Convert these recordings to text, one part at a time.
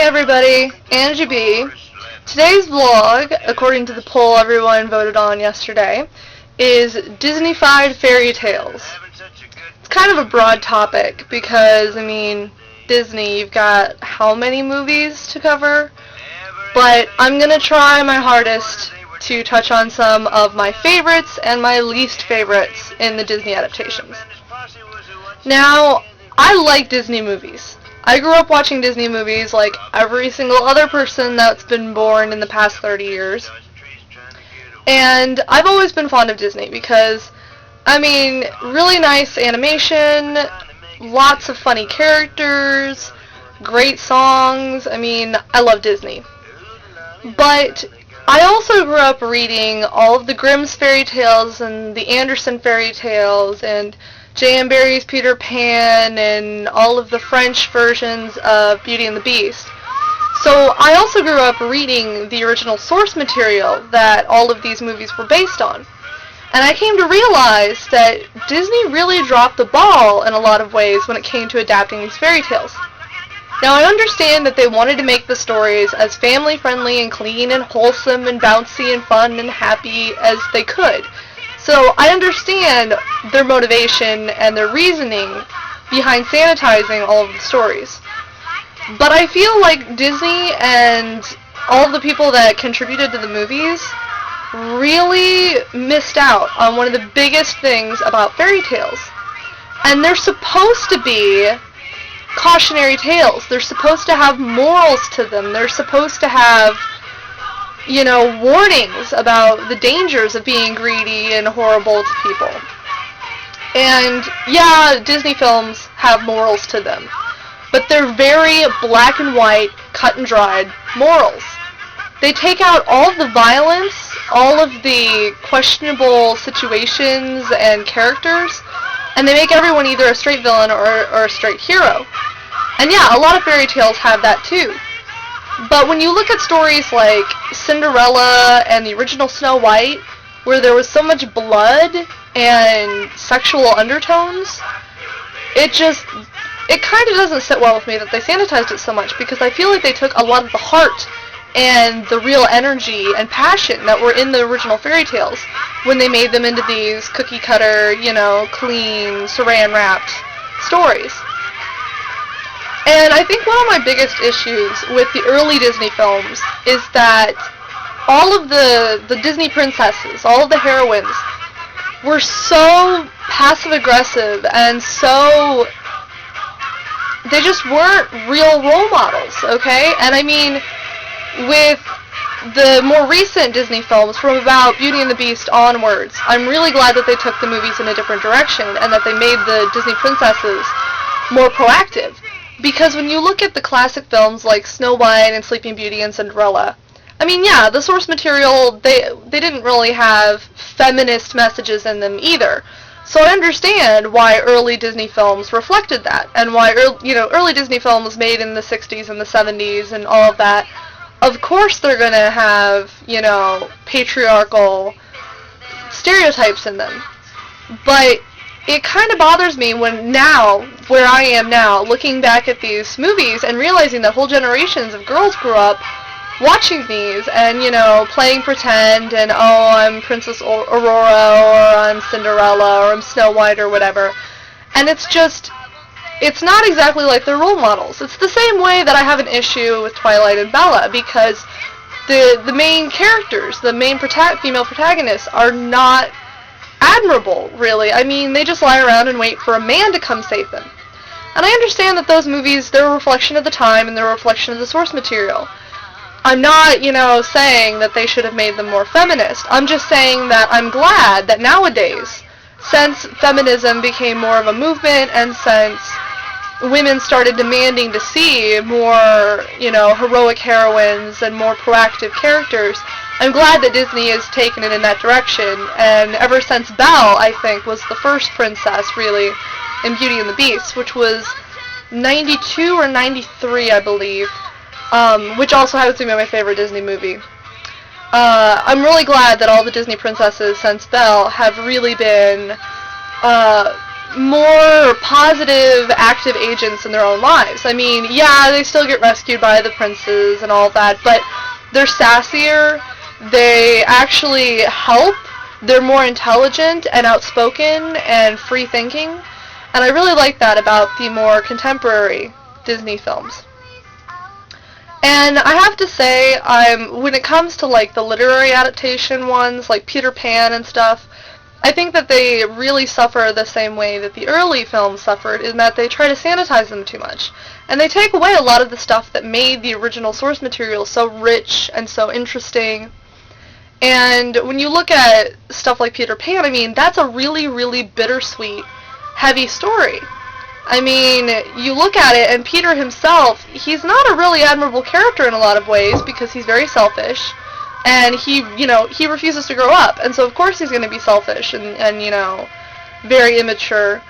everybody, Angie B. Today's vlog, according to the poll everyone voted on yesterday, is Disney-fied fairy tales. It's kind of a broad topic because, Disney, you've got how many movies to cover? But I'm going to try my hardest to touch on some of my favorites and my least favorites in the Disney adaptations. Now, I like Disney movies. I grew up watching Disney movies like every single other person that's been born in the past 30 years. And I've always been fond of Disney because, really nice animation, lots of funny characters, great songs. I love Disney. But I also grew up reading all of the Grimm's fairy tales and the Andersen fairy tales and J.M. Barrie's Peter Pan and all of the French versions of Beauty and the Beast. So I also grew up reading the original source material that all of these movies were based on. And I came to realize that Disney really dropped the ball in a lot of ways when it came to adapting these fairy tales. Now I understand that they wanted to make the stories as family-friendly and clean and wholesome and bouncy and fun and happy as they could. So I understand their motivation and their reasoning behind sanitizing all of the stories. But I feel like Disney and all of the people that contributed to the movies really missed out on one of the biggest things about fairy tales. And they're supposed to be cautionary tales. They're supposed to have morals to them. They're supposed to have warnings about the dangers of being greedy and horrible to people. And yeah, Disney films have morals to them, but they're very black and white, cut and dried morals. They take out all of the violence, all of the questionable situations and characters, and they make everyone either a straight villain or a straight hero. And yeah, a lot of fairy tales have that too. But when you look at stories like Cinderella and the original Snow White, where there was so much blood and sexual undertones, it kind of doesn't sit well with me that they sanitized it so much, because I feel like they took a lot of the heart and the real energy and passion that were in the original fairy tales when they made them into these cookie-cutter, clean, saran-wrapped stories. And I think one of my biggest issues with the early Disney films is that all of the Disney princesses, all of the heroines, were so passive-aggressive and so... they just weren't real role models, okay? And with the more recent Disney films, from about Beauty and the Beast onwards, I'm really glad that they took the movies in a different direction and that they made the Disney princesses more proactive. Because when you look at the classic films like Snow White and Sleeping Beauty and Cinderella, the source material, they didn't really have feminist messages in them either. So I understand why early Disney films reflected that, and why early Disney films made in the 60s and the 70s and all of that, of course they're going to have, patriarchal stereotypes in them. But it kind of bothers me where I am now, looking back at these movies and realizing that whole generations of girls grew up watching these and, playing pretend and, oh, I'm Princess Aurora or I'm Cinderella or I'm Snow White or whatever. And it's not exactly like their role models. It's the same way that I have an issue with Twilight and Bella, because the main characters, the main female protagonists, are not admirable, really. They just lie around and wait for a man to come save them. And I understand that those movies, they're a reflection of the time and they're a reflection of the source material. I'm not, saying that they should have made them more feminist. I'm just saying that I'm glad that nowadays, since feminism became more of a movement and since women started demanding to see more, heroic heroines and more proactive characters, I'm glad that Disney has taken it in that direction, and ever since Belle, I think, was the first princess, really, in Beauty and the Beast, which was 92 or 93, I believe, which also happens to be my favorite Disney movie. I'm really glad that all the Disney princesses since Belle have really been more positive, active agents in their own lives. I mean, yeah, they still get rescued by the princes and all that, but they're sassier, they actually help, they're more intelligent and outspoken and free-thinking, and I really like that about the more contemporary Disney films. And I have to say, when it comes to like the literary adaptation ones, like Peter Pan and stuff, I think that they really suffer the same way that the early films suffered, in that they try to sanitize them too much. And they take away a lot of the stuff that made the original source material so rich and so interesting. And when you look at stuff like Peter Pan, I mean, that's a really, really bittersweet, heavy story. I mean, you look at it, and Peter himself, he's not a really admirable character in a lot of ways, because he's very selfish, and he refuses to grow up, and so of course he's going to be selfish and very immature.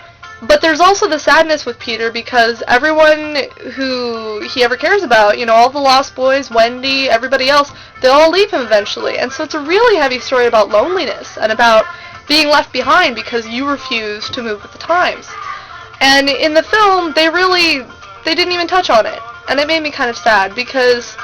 But there's also the sadness with Peter, because everyone who he ever cares about, all the Lost Boys, Wendy, everybody else, they'll all leave him eventually. And so it's a really heavy story about loneliness and about being left behind because you refuse to move with the times. And in the film, they didn't even touch on it. And it made me kind of sad, because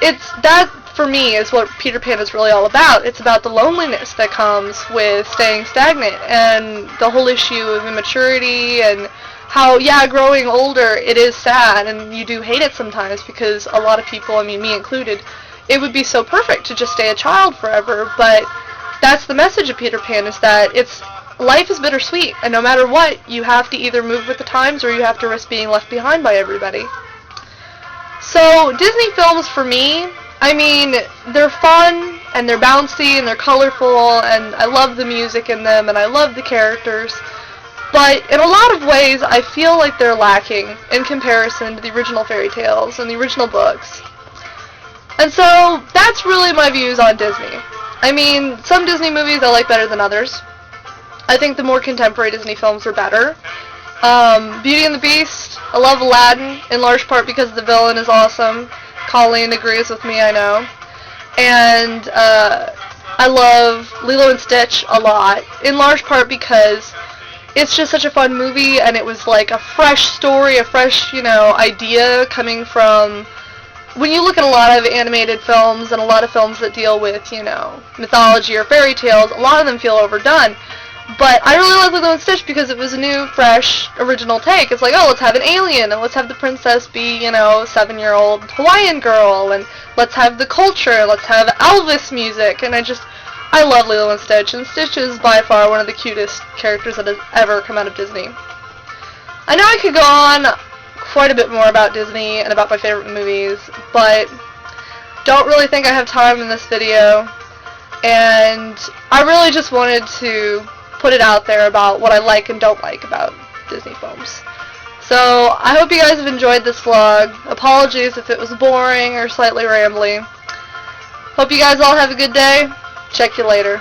that, for me, is what Peter Pan is really all about. It's about the loneliness that comes with staying stagnant, and the whole issue of immaturity, and how, yeah, growing older, it is sad, and you do hate it sometimes, because a lot of people, I mean, me included, it would be so perfect to just stay a child forever, but that's the message of Peter Pan, is that life is bittersweet, and no matter what, you have to either move with the times or you have to risk being left behind by everybody. So, Disney films, for me, I mean, they're fun, and they're bouncy, and they're colorful, and I love the music in them, and I love the characters, but in a lot of ways, I feel like they're lacking in comparison to the original fairy tales and the original books. And so, that's really my views on Disney. I mean, some Disney movies I like better than others. I think the more contemporary Disney films are better. Beauty and the Beast, I love Aladdin, in large part because the villain is awesome. Colleen agrees with me, I know. And I love Lilo and Stitch a lot, in large part because it's just such a fun movie, and it was like a fresh story, a fresh, idea coming from... When you look at a lot of animated films and a lot of films that deal with, mythology or fairy tales, a lot of them feel overdone. But I really like Lilo and Stitch because it was a new, fresh, original take. It's like, oh, let's have an alien, and let's have the princess be, 7-year-old Hawaiian girl, and let's have the culture, let's have Elvis music, and I love Lilo and Stitch is by far one of the cutest characters that has ever come out of Disney. I know I could go on quite a bit more about Disney and about my favorite movies, but don't really think I have time in this video, and I really just wanted to put it out there about what I like and don't like about Disney films. So, I hope you guys have enjoyed this vlog. Apologies if it was boring or slightly rambly. Hope you guys all have a good day. Check you later.